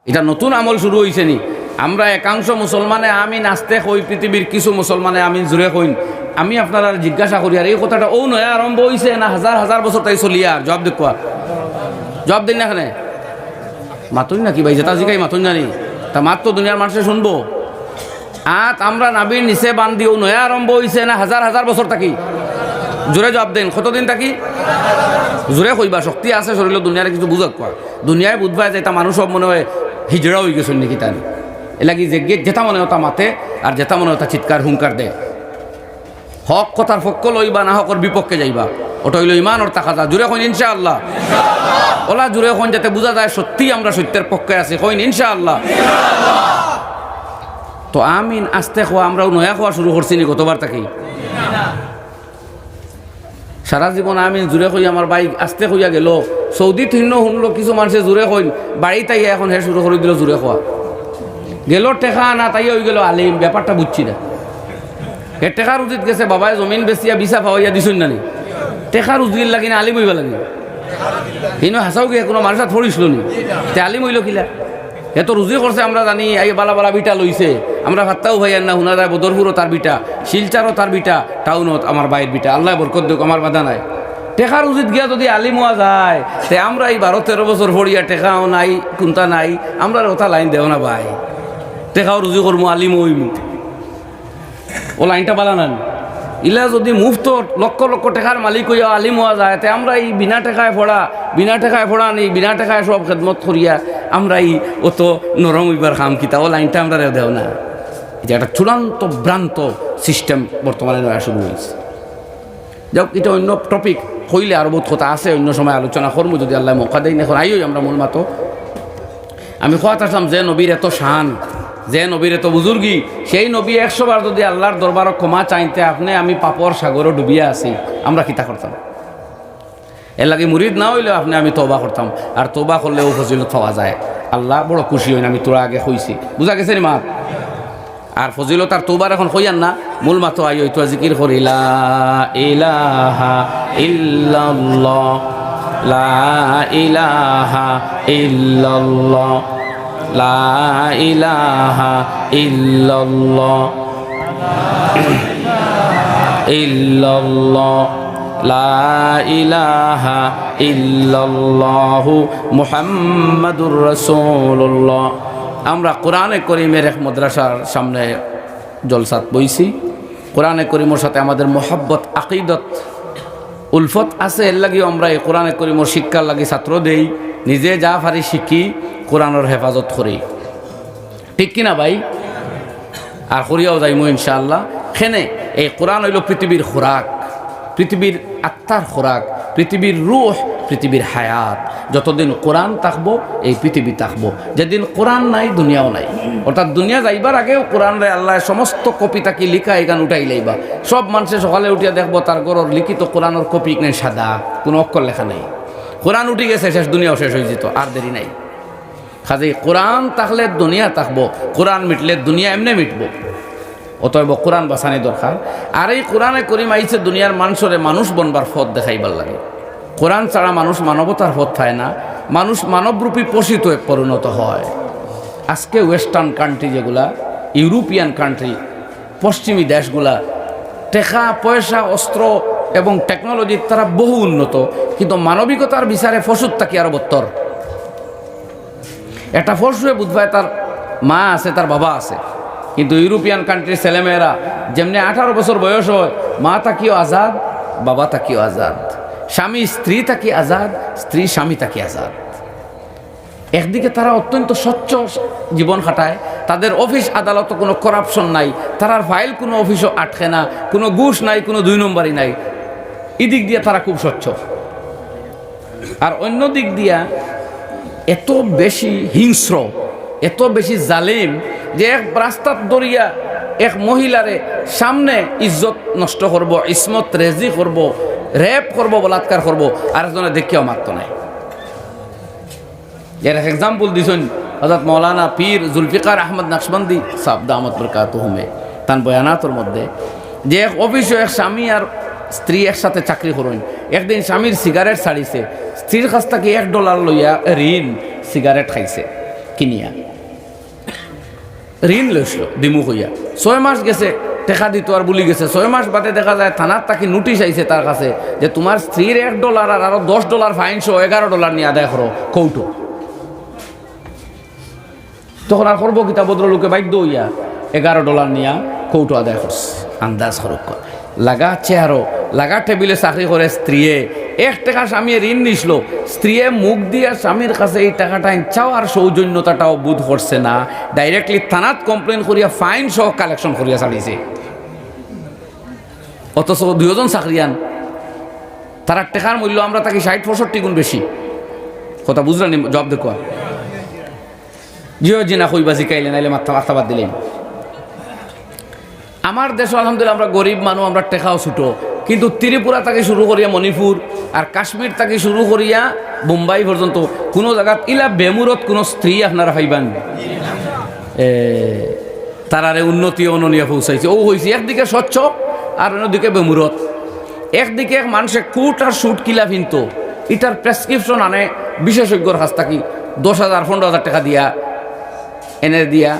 এটা নতুন আমল শুরু হয়েছে নি। আমরা একাংশ মুসলমানে আমি নাচতে কই, পৃথিবীর কিছু মুসলমানে আমি জোরে কইন। আমি আপনারা জিজ্ঞাসা করি আর এই কথাটা ও নয়া আরম্ভ হয়েছে না হাজার হাজার বছর তাই চলিয়া? আর জবাব দেখুয়া, জবাব দিন না এখানে মাতুন নাকি ভাই? যেটা জিগাই মাতুন জানি তা মাত তো দুনিয়ার মানুষে শুনবো। আমরা নাবির নিচে বান্ধিও নয়া আরম্ভ হয়েছে না হাজার হাজার বছর থাকি? জোরে জবাব দেন, কতদিন থাকি? জোরে কইবা, শক্তি আছে শরীর দুনিয়ার কিছু বুঝক কোয়া। দুনিয়ায় বুঝবা যে এটা মানুষ সব মনে হয় হিজড়া হয়ে গেছেন নাকি তার এলাকি যে যেটা মনে হয় তা মাতে আর যেটা মনে হয় তা চিৎকার হুঙ্কার দেয়। হক কথার পক্ষ লইবা না হকর বিপক্ষে যাইবা, ওটা হইল ইমান ওর তাকাজা। জুড়ে কইন ইনশাআল্লাহ। ওলা জুড়ে কইন যাতে বোঝা যায় সত্যি আমরা সত্যের পক্ষে আছি, কইন ইনশাআল্লাহ। তো আমিন আস্তে খোয়া আমরাও নয়া খোয়া শুরু করছি নি গতবার থাকি? সারা জীবন আমিন জুড়ে কই আমার বাইক আস্তে কইয়া গেল। সৌদি তিন্ন শুনলো কিছু মানুষে জুড়ে কইন, বাড়িতে তাই এখন হে শুরু করে দিল জুড়ে খোয়া। গেল টেকা না তাই হয়ে গেল আলিম, ব্যাপারটা বুঝছি না। হে টেকার উচিত গেছে বাবায় জমিন বেচিয়া বিছা পাওয়াইয়া দিছুন নানি, টেকার উজির লাগি না আলিম হইবা লাগি? কিন্তু হাসাও গিয়ে কোনো মানুষের থরিছিল নি, তে আলিম হইল কিলা? হে তো রুজি করছে আমরা জানি, এই বালা বালা বিটা লইছে আমরা ভাত্তাও ভাইয়ার না, হুনা যায় বদরপুরও তার বিটা, শিলচারও তার বিটা, টাউনত আমার বাইর বিটা। আল্লাহ বরকত দেখ, আমার বাধা নাই। টেকার উচিত গিয়া যদি আলিম হওয়া যায় তে আমরা এই 12-13 বছর ভরিয়া টেকাও নাই কোনটা নাই, আমরা ওটা লাইন দেও না ভাই। টেকাও রুজি করবো আলিম হইমু, ও লাইনটা বালা নান। ইলা যদি মুফত লক্ষ লক্ষ টাকার মালিক হইয়া আলিম হওয়া যায় তে আমরা এই বিনা টাকায় ফোড়া নেই, বিনা টাকায় সব খেদমত করিয়া আমরা এই অত নরম হইবার খাম কিতা, ও লাইনটা আমরা দেও না। এটা একটা চূড়ান্ত ভ্রান্ত সিস্টেম বর্তমানে নয়া শুরু হয়েছে। যাক, এটা অন্য টপিক হইলে আরো বহুত কথা আছে, অন্য সময় আলোচনা করবো যদি আল্লাহ মৌকা দেয়। এখন আইই আমরা মূল মাতো আমি খোয়াত আসলাম যে নবীর এত শান, যে নবীর এত বুজুর্গি, সেই নবী 100 বার যদি আল্লাহর দরবার ক্ষমা চাইতে আপনি আমি পাপর সাগরও ডুবিয়া আছি, আমরা কিতা করতাম? এর লাগে মুরিদ না হইলেও আপনি আমি তওবা করতাম, আর তওবা করলেও ফজিলত পাওয়া যায়। আল্লাহ বড় খুশি হইন, আমি তোরা আগে কইছি, বুঝা গেছে নি মা? আর ফজিলত আর তওবার এখন কইয়ান না, মূল মাতো আই হইতো জিকির করি লা ইলাহা ইল্লাল্লাহ, লা ইলাহা ইল্লাল্লাহ, লা ইলাহা ইল্লাল্লাহ, ইল্লাল্লাহ, লা ইলাহা ইল্লাল্লাহু মুহাম্মাদুর রাসূলুল্লাহ। আমরা কোরআনে করিমের এক মাদ্রাসার সামনে জলসাত বইছি। কোরআনে করিমের সাথে আমাদের মোহাব্বত আকীদত উলফত আছে, এর লাগি আমরা এই কোরআনে করিমের শিক্ষার লাগি ছাত্র দেই, নিজে যা পারি শিখি, কোরআনের হেফাজত করি, ঠিক কিনা ভাই? আর করিয়াও যাইমু ইনশাআল্লাহ। খেনে এই কোরআন হইল পৃথিবীর খোরাক, পৃথিবীর আত্মার খোরাক, পৃথিবীর রূহ, পৃথিবীর হায়াত। যতদিন কোরআন থাকবো এই পৃথিবী থাকবো, যেদিন কোরআন নাই দুনিয়াও নাই। অর্থাৎ দুনিয়া যাইবার আগেও কোরআন রে আল্লাহ সমস্ত কপি তাকে লিখা এখান উঠাই লাইবা। সব মানুষে সকালে উঠিয়া দেখবো তার ঘরের লিখিত কোরআনের কপি নেই, সাদা, কোনো অক্ষর লেখা নেই। কোরআন উঠে গেছে, শেষ, দুনিয়াও শেষ হয়ে যেত, আর দেরি নাই। কাজে কোরআন থাকলে দুনিয়া থাকবো, কোরআন মিটলে দুনিয়া এমনি মিটবো। অতএব কোরআন বাঁচানি দরকার। আর এই কোরআনে করিম আইছে দুনিয়ার মানুষরে মানুষ বনবার পথ দেখাইবার লাগে। কোরআন ছাড়া মানুষ মানবতার পথ পায় না, মানুষ মানবরূপী পশিত পরিণত হয়। আজকে ওয়েস্টার্ন কান্ট্রি যেগুলা, ইউরোপিয়ান কান্ট্রি, পশ্চিমী দেশগুলা টাকা পয়সা অস্ত্র এবং টেকনোলজির তারা বহু উন্নত, কিন্তু মানবিকতার বিচারে ফসুদ থাকি আরো বত্তর। একটা ফসুয়ে বুধবায় তার মা আছে, তার বাবা আছে, কিন্তু ইউরোপিয়ান কান্ট্রির ছেলেমেয়েরা যেমনি 18 বছর বয়স হয়, মা তাকিও আজাদ, বাবা তাকিও আজাদ, স্বামী স্ত্রী তাকি আজাদ, স্ত্রী স্বামী তাকি আজাদ। একদিকে তারা অত্যন্ত স্বচ্ছ জীবন কাটায়, তাদের অফিস আদালত কোনো করাপশন নাই, তারার ফাইল কোনো অফিসও আটকে না, কোনো ঘুষ নাই, কোনো 2 নম্বরই নাই। এদিক দিয়ে তারা খুব স্বচ্ছ। আর অন্য দিক দিয়া এত বেশি হিংস্র, এত বেশি জালিম যে এক রাস্তার দরিয়া এক মহিলারে সামনে ইজ্জত নষ্ট করব, ইসমত রেজি করব, রেপ করব, বলাৎকার করব, আর একজনে দেখিয়াও মারত নাই। এর এক্সাম্পল দিছেন হযরত মাওলানা পীর জুলফিকার আহমদ নকশবন্দি সাহেব দামাত বরকাতুহুমে তার বয়ানাতর মধ্যে, যে এক অফিসে এক স্বামী আর স্ত্রী একসাথে চাকরি করেন। একদিন স্বামীর সিগারেট ছাড়িছে, স্ত্রীর কাছ থেকে $1 লইয়া ঋণ সিগারেট খাইছে। কিনিয়া ঋণ লইছিল দিমু হইয়া 6 মাস গেছে টেকা দিত আর বলি গেছে 6 মাস বাদে দেখা যায় থানার তাকে নোটিশ আইছে তার কাছে যে তোমার স্ত্রীর $1 আর আরো $10 ফাইন সহ $11 নিয়ে আদায় করো কৌটো। তখন আর করবো কিতা ভদ্রলোকে বাধ্য হইয়া $11 নিয়া কৌটো আদায় করছে। আন্দাজ করুক লাগা চেহারো লাগা টেবিলে চাকরি করে স্ত্রীয়ে $1 স্বামী ঋণ নিছিল, স্ত্রীয়ে মুখ দিয়া স্বামীর কাছে এই টাকাটা চাওয়ার সৌজন্যতাটাও বোধ করছে না, ডাইরেক্টলি থানাত কমপ্লেন করিয়া ফাইন সহ কালেকশন করিয়া ছাড়িয়েছে। অথচ দুজন চাকরিয়ান তারা টাকার মূল্য আমরা তাকে 60-65 গুণ বেশি। কথা বুঝলেন? জবাব দেখো জিও জিনা কইবা জিকাইলে নাইলে মাথা বাদ দিলেন। আমার দেশে আলহামদুলিল্লাহ আমরা গরিব মানুষ, আমরা টেকাও ছুটো, কিন্তু ত্রিপুরা থেকে শুরু করিয়া মণিপুর আর কাশ্মীর থেকে শুরু করিয়া মুম্বাই পর্যন্ত কোনো জায়গাত ইলা বেমুরত কোনো স্ত্রী আপনারা পাইবেন তারারে উন্নতি অননিয়া পৌঁছাইছে। ও হয়েছে একদিকে স্বচ্ছ আর অন্যদিকে বেমুরত। একদিকে মানুষে কুট আর শুট কিলা কিন্তু এটার প্রেসক্রিপশন আনে বিশেষজ্ঞর কাছ থাকি 10,000-15,000 টাকা দিয়া এনে দিয়া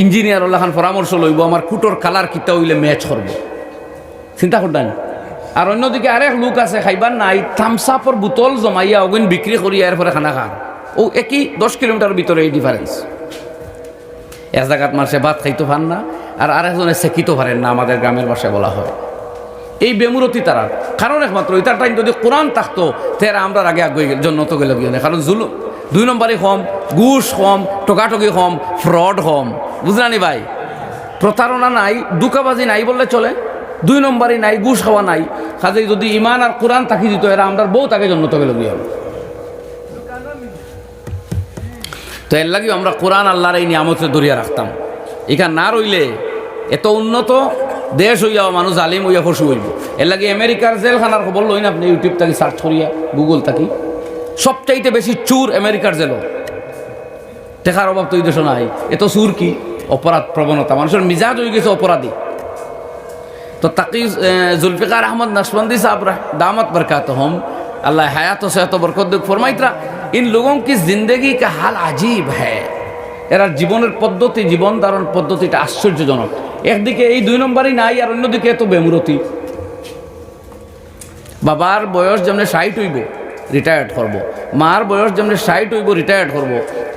ইঞ্জিনিয়ার ওলাখান পরামর্শ লইব আমার কুটোর কালার কিতা হইলে ম্যাচ করব, চিন্তা করতেন। আর অন্যদিকে আরেক লোক আছে খাইবার নাই থামসাপর বোতল জমাইয়া ওগুন বিক্রি করিয়া এরপরে খানা খান। ও একই 10 কিলোমিটার ভিতরে এই ডিফারেন্স। এক জায়গাত মাসে ভাত খাইতে পারেন না আর আরেকজনে সেকিতে পারেন না, আমাদের গ্রামের ভাষায় বলা হয়। এই বেমুরতি তারা কারণ একমাত্র ইতার টাইম যদি কোরআন থাকতো তেরা আমরা আগে আগে জন্য তো গেলে গিয়ে কারণ জুলুম 2 নম্বরই কম, ঘুষ কম, টোকাটকি কম, ফ্রড কম, বুঝলানি ভাই? প্রতারণা নাই, দুকাবাজি নাই বললে চলে। 2 নম্বরই নাই, ঘুষ খাওয়া নাই। কাজে যদি ইমান আর কোরআন তাকি দিত এরা আমরা বউ তাকে জন্য তো গেলে গিয়ে। তো এর লাগি আমরা কোরআন আল্লাহর এই নিয়ামতে ধরিয়া রাখতাম। এখান না রইলে এত উন্নত দেশ হইয়াও মানুষ আলিম হইয়া ফসু হইব। এর লাগে আমেরিকার জেলখানার খবর লই না আপনি ইউটিউব থাকি সার্চ করিয়া, গুগল থাকি, সবচাইতে বেশি চুর আমেরিকার জেল। টেকার অভাব তো এই দেশ নাই, এত চুর কি অপরাধ প্রবণতা, মানুষের মিজাজ হয়ে গেছে অপরাধী। তো তাকি জুলফিকার আহমদ নকশবন্दी साहब दामत बरकातहुम अल्लाह हयात सेहत बरकत दे फरमाइतरा इन लोगों की जिंदगी का हाल अजीब है। এরা জীবনের পদ্ধতি, জীবন ধারণ পদ্ধতিটা আশ্চর্যজনক। একদিকে এই 2 নম্বরই নাই আর অন্যদিকে এত বেমুরতি। বাবার বয়স যেমন 60 হইব রিটায়ার্ড করব, মার বয়স যেমন 60 হইব রিটায়ার্ড করব,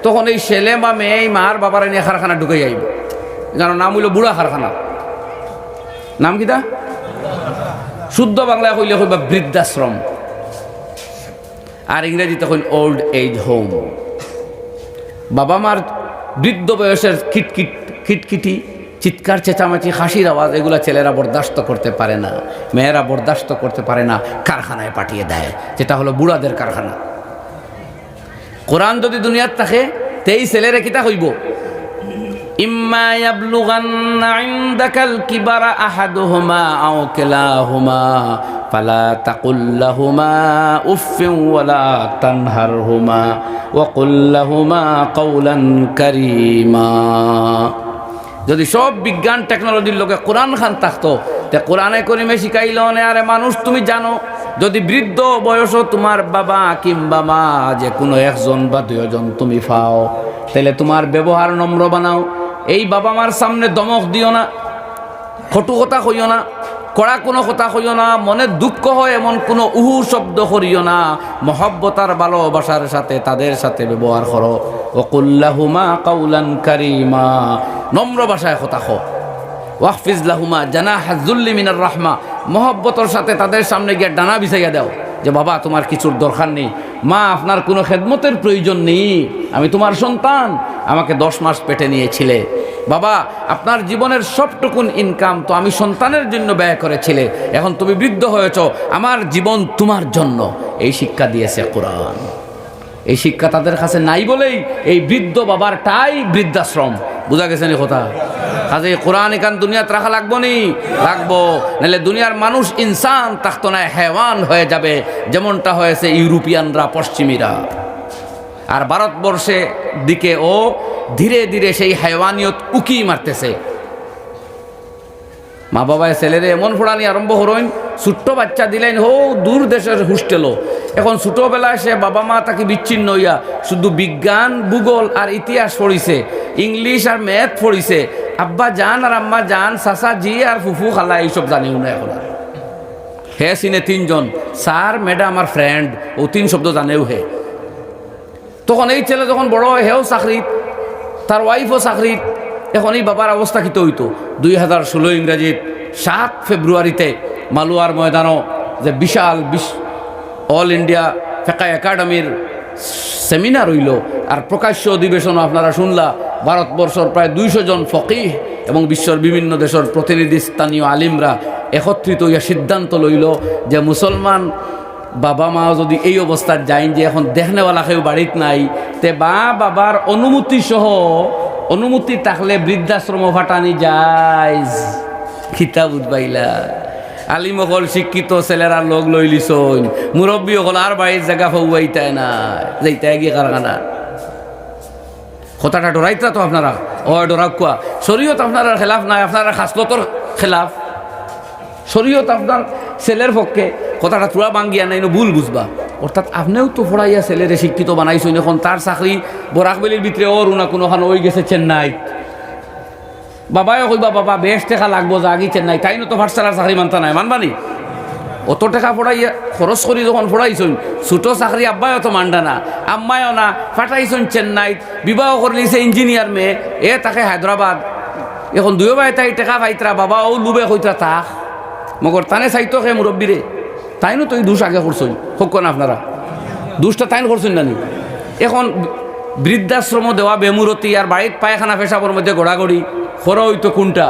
তখন এই ছেলে বা মেয়ে মার বাবার নিয়ে কারখানা ঢুকে যাইব। জানো নাম হইল বুড়া কারখানা। নাম কিটা? শুদ্ধ বাংলায় কইলে কইবা বৃদ্ধাশ্রম, আর ইংরেজিতে কইন ওল্ড এজ হোম। বাবা মার বৃদ্ধ বয়সের খিটখিটি চিৎকার চেঁচামেচি হাসির আওয়াজ এগুলা ছেলেরা বরদাস্ত করতে পারে না, মেয়েরা বরদাস্ত করতে পারে না, কারখানায় পাঠিয়ে দেয়, যেটা হলো বুড়াদের কারখানা। কোরআন যদি দুনিয়ার থাকে তেই ছেলেরা কিতা হইব? ইম্মা ইয়াবলুগান্না ইনদাকাল কিবারা আহাদুহুমা আও কিলাহুমা ফালা তাকুল লাহুমা উফফিন ওয়ালা তানহারহুমা ওয়া কুল লাহুমা কাওলান কারীমা। যদি সব বিজ্ঞান টেকনোলজির লোকে কোরআন খান থাকতো তে কোরআনে করিমে শিখাইল না, আরে মানুষ তুমি জানো যদি বৃদ্ধ বয়স তোমার বাবা কিংবা মা যে কোনো একজন বা 2 জন তুমি পাও, তাহলে তোমার ব্যবহার নম্র বানাও। এই বাবা মার সামনে দমক দিও না, কটু কথা কইও না, কড়া কোনো কথা কইও না, মনে দুঃখ হয় এমন কোনো উহু শব্দ করিও না। মহব্বতার ভালোবাসার সাথে তাদের সাথে ব্যবহার করো। ওয়াকুল লাহুমা কাওলান কারীমা, নম্র ভাষায় কথা কও। ওয়াহফিজ লাহুমা জানাহা যুল্লি মিনার রাহমা, মহব্বতের সাথে তাদের সামনে গিয়ে ডানা বিছাইয়া দাও যে বাবা তোমার কিছুর দরকার নেই, মা আপনার কোনো খেদমতের প্রয়োজন নেই, আমি তোমার সন্তান, আমাকে 10 মাস পেটে নিয়েছিলে, বাবা আপনার জীবনের সবটুকুন ইনকাম তো আমি সন্তানের জন্য ব্যয় করেছিলে, এখন তুমি বৃদ্ধ হয়েছ, আমার জীবন তোমার জন্য। এই শিক্ষা দিয়েছে কোরআন। এই শিক্ষা তাদের কাছে নাই বলেই এই বৃদ্ধ বাবারটাই বৃদ্ধাশ্রম। বুঝা গেছে নি কথা? কাজে কোরআন এখান দুনিয়াত রাখা লাগবো নি? লাগবো, নাহলে দুনিয়ার মানুষ ইনসান থাকতো না, হেওয়ান হয়ে যাবে, যেমনটা হয়েছে ইউরোপিয়ানরা, পশ্চিমীরা। আর ভারতবর্ষে দিকে ও ধীরে ধীরে সেই হেওয়ানিয়ত উকি মারতেছে। মা বাবায় ছেলেরে এমন ফোড়ানি আরম্ভ করইন ছোট্ট বাচ্চা দিলেন হো দূর দেশের হোস্টেলও। এখন ছোটোবেলায় সে বাবা মা তাকে বিচ্ছিন্ন হইয়া শুধু বিজ্ঞান ভূগোল আর ইতিহাস পড়িছে, ইংলিশ আর ম্যাথ পড়িছে। আব্বা জান আর আম্মা জান, চাচা জি আর ফুফু খালা এইসব জানিও না এখন। হে চিনে তিনজন, স্যার ম্যাডাম আর ফ্রেন্ড, ও তিন শব্দ জানেও হে। তখন এই ছেলে যখন বড় হয়, হেও চাকরিত, তার ওয়াইফও চাকরিত। এখন এই বাবার অবস্থা কিতো হইতো? 2016 ইংরাজিত 7 ফেব্রুয়ারিতে মালুয়ার ময়দানও যে বিশাল অল ইন্ডিয়া ফেকা একাডেমির সেমিনার হইল, আর প্রকাশ্য অধিবেশনও আপনারা শুনলা। ভারতবর্ষর প্রায় 200 জন ফকিহ এবং বিশ্বের বিভিন্ন দেশের প্রতিনিধি স্থানীয় আলিমরা একত্রিত হইয়া সিদ্ধান্ত লইল যে মুসলমান বাবা মা যদি এই অবস্থার যাইন যে এখন দেখনেওয়ালা কেউ বাড়িত নাই, তে বাবার অনুমতি সহ, অনুমতি থাকলে বৃদ্ধাশ্রম ফাটানি যায়। খিতা বুঝবাইলা? আলিমকল শিক্ষিত ছেলেরা লোক লইলিছইন, মুরব্বী হল আর বাড়ির জায়গা হউয়াইতায় না, যাইতায় গিয়ে কারখানা। কথাটা ডরাইতা তো আপনারা, ও ডরাক কোয়া। শরীয়ত আপনারা খেলাফ নাই, আপনারা খাসলতর খেলাফ। শরীয়ত আপনার ছেলের পক্ষে, কথাটা তোরা বাঙ্গিয়া নাই, ভুল বুঝবা। অর্থাৎ আপনিও তো পড়াইয়া ছেলেরে শিক্ষিত বানাইছেন, এখন তার চাকরি বরাকবেলির ভিতরে ওর না কোনোখানে ওই গেছে চেন্নাই। বাবাও কইবা বাবা বেশ টাকা লাগবো যা আগি চেন্নাই, তাই না তো ভাটসালার চাকরি মানতা নাই, মানবানি? অত টাকা পড়াইয়া খরচ করি যখন পড়াইছন, ছোটো চাকরি আব্বায়ও তো মানডা না, আম্মায়ও না, ফাটাইছন চেন্নাইত, বিবাহ করলিছে ইঞ্জিনিয়ার মেয়ে, তাকে হায়দ্রাবাদ। এখন দুয়ো ভাই তাই টাকা পাইতরা, বাবাও লুবে কইতরা তাক, মগর তানে চাইতো কে মুরব্বীরে, তাই না তো এই দোষ আগে করছন, হোক না আপনারা দোষটা তাই করছেন না নি? এখন বৃদ্ধাশ্রম দেওয়া বেমুরতি আর বাড়িত পায়খানা পেশাবের মধ্যে গড়াগড়ি খরা হইতো কোনটা?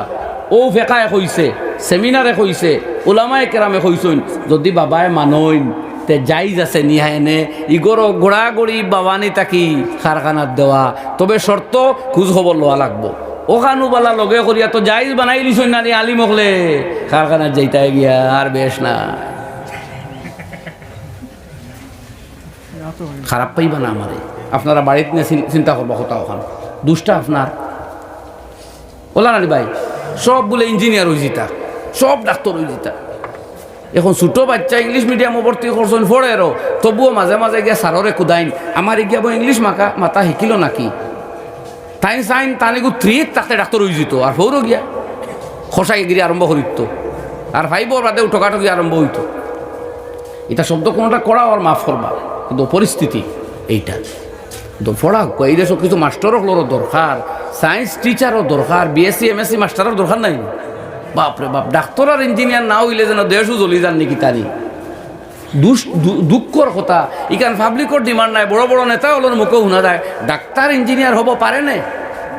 ও ফেকায় কইছে, সেমিনারে কইছে, ওলামায়ে কেরামে কইছেন, যদি বাবায় মানইন তে যাইজ আছে নিহা এনে ইগর গোড়াগড়ি বাবানি তাকি কারখানার দেওয়া, তবে শর্ত খোঁজ খবর লওয়া লাগবো। ওখানুবালা লগে করিয়া তো যাইজ বানাই লিছই না আলিম হলে কারখানার যাইতাই গিয়া আর বেশ না। খারাপ পাইবা না আমারে, আপনারা বাড়িতে নিয়ে চিন্তা করবো কথা, ওখান দুষ্টা আপনার ওলা নানি ভাই সব বলে ইঞ্জিনিয়ার হয়ে যেতা, সব ডাক্তার হয়ে যেতা। এখন ছোটো বাচ্চা ইংলিশ মিডিয়ামে ভর্তি করছেন ফোড়েরও, তবুও মাঝে মাঝে গিয়া সাররে কুদাইন, আমার গিয়া ইংলিশ মাথা শিকিল নাকি? তাই চাইন তানিগু 3 তাকে ডাক্তার হয়ে যেত, আর ফৌরও গিয়া খসাইগিরি আরম্ভ করিত, আর ভাইবর বাদে ঠকাঠকি আরম্ভ হইত। এটা শব্দ কোনোটা করা আর মাফ করবা, কিন্তু পরিস্থিতি এইটা পড়া এই দেশ কিছু মাস্টারও দরকার, সায়েন্স টিচারও দরকার, বিএসসি এমএসসি মাস্টারের দরকার নাই। বাপরে বাপ, ডাক্তার আর ইঞ্জিনিয়ার না হইলে যেন দেশও জ্বলি যান নাকি তারি। দুঃখর কথা, ইখান পাবলিকর ডিমান্ড নাই, বড় বড় নেতা হলোর মুখেও শোনা যায় ডাক্তার ইঞ্জিনিয়ার হব পারে না।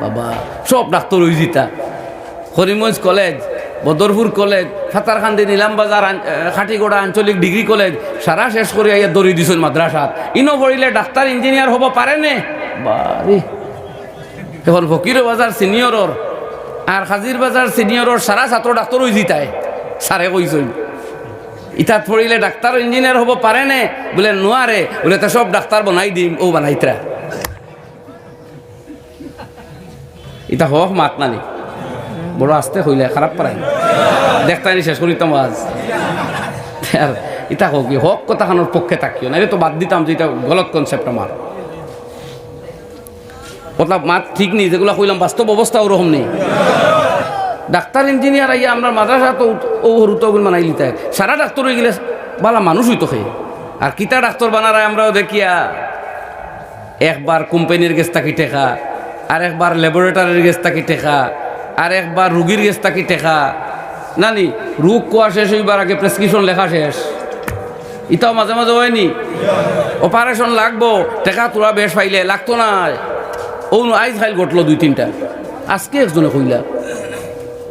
বাবা সব ডাক্তার হয়ে যেতা। হরিমঞ্জ কলেজ, বদরপুর কলেজ, ফাতারখান্দি, নিলামবাজার, খাটিগোড়া আঞ্চলিক ডিগ্রি কলেজ সারা শেষ করে আইয়া দৌড়ি দিছেন মাদ্রাসাত, ইনো পড়িলে ডাক্তার ইঞ্জিনিয়ার হব পারে নে। বাড়ি এখন ফকির বাজার সিনিয়রর আর হাজির বাজার সিনিয়রর সারা ছাত্র ডাক্তার হয়ে জিতায়, সারে কইছেন ইতাত পড়িলে ডাক্তার ইঞ্জিনিয়ার হব পারে নে, বলে নোয়ারে, বলে তা সব ডাক্তার বানাই দিম, ও বানাইতরা। ইতা হক মাত নানি বড় আস্তে হইলে খারাপ পারাই দেখতাই শেষ করিতাম আজ। আর ইতা হোক হক কথাখানোর পক্ষে থাকিও না, তো বাদ দিতাম যে এটা গলত কনসেপ্ট আমার কথা মাত ঠিক নেই, যেগুলো কইলাম বাস্তব অবস্থা ওরকম নেই। ডাক্তার ইঞ্জিনিয়ার আইয়া আমরা মাদ্রাসা তো ও হরুতগুল বানাই লিতে, সারা ডাক্তার হয়ে গেলে বালা মানুষ হইতো খেয়ে। আর কিতা ডাক্তার বানারায় আমরাও দেখিয়া একবার কোম্পানির গেছ তাকি টেকা, আর একবার ল্যাবরেটরির গেছ তাকি টেকা, আর একবার রুগীর গেছ তাকি টেকা। নানি রোগ কোয়া শেষ হইবার আগে প্রেসক্রিপশন লেখা শেষ, ইটাও মাঝে মাঝে হয়নি। অপারেশন লাগবো, টেকা তোরা বেশ পাইলে লাগতো না, ও আইজ খাইল ঘটলো 2-3টা, আজকে একজনে কইলা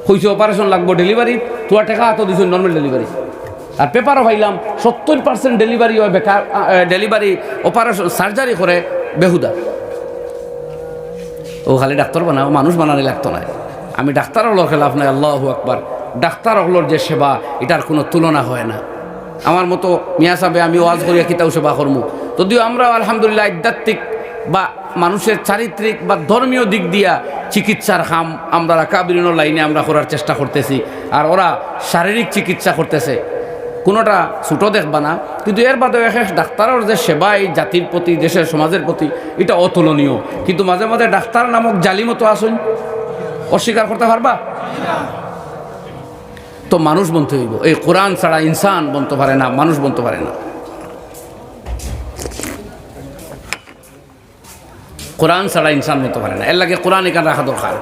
কইছে অপারেশন লাগবো ডেলিভারি, তোরা টেকা হাতও দিছ নর্মাল ডেলিভারি। আর পেপারও পাইলাম 70% ডেলিভারি হয় বেকার, ডেলিভারি অপারেশন সার্জারি করে বেহুদা। ও খালি ডাক্তার বানাও, মানুষ বানানি লাগতো না। আমি ডাক্তার হলোর খেলাফ নাই, আল্লাহু আকবার। ডাক্তার হলোর যে সেবা এটার কোনো তুলনা হয় না। আমার মতো মিয়া সাহেব আমি ওয়াজ করিয়া কিতাও সেবা করমু, যদিও আমরা আলহামদুলিল্লাহ আধ্যাত্মিক বা মানুষের চারিত্রিক বা ধর্মীয় দিক দিয়া চিকিৎসার কাম আমরা কাবিরিনের লাইনে আমরা করার চেষ্টা করতেছি, আর ওরা শারীরিক চিকিৎসা করতেছে। কোনোটা ছোটো দেখবা না, কিন্তু এর বাদেও এক ডাক্তারের যে সেবা এই জাতির প্রতি, দেশের সমাজের প্রতি, এটা অতুলনীয়। কিন্তু মাঝে মাঝে ডাক্তার নামক জালিমতো আসুন, অস্বীকার করতে পারবা? তো মানুষ বনতে হইব। এই কোরআন ছাড়া ইনসান বনতে পারে না, মানুষ বনতে পারে না। কোরআন ছাড়া ইনসান বনতে পারে না, এর লাগে কোরআন এখানে রাখা দরকার।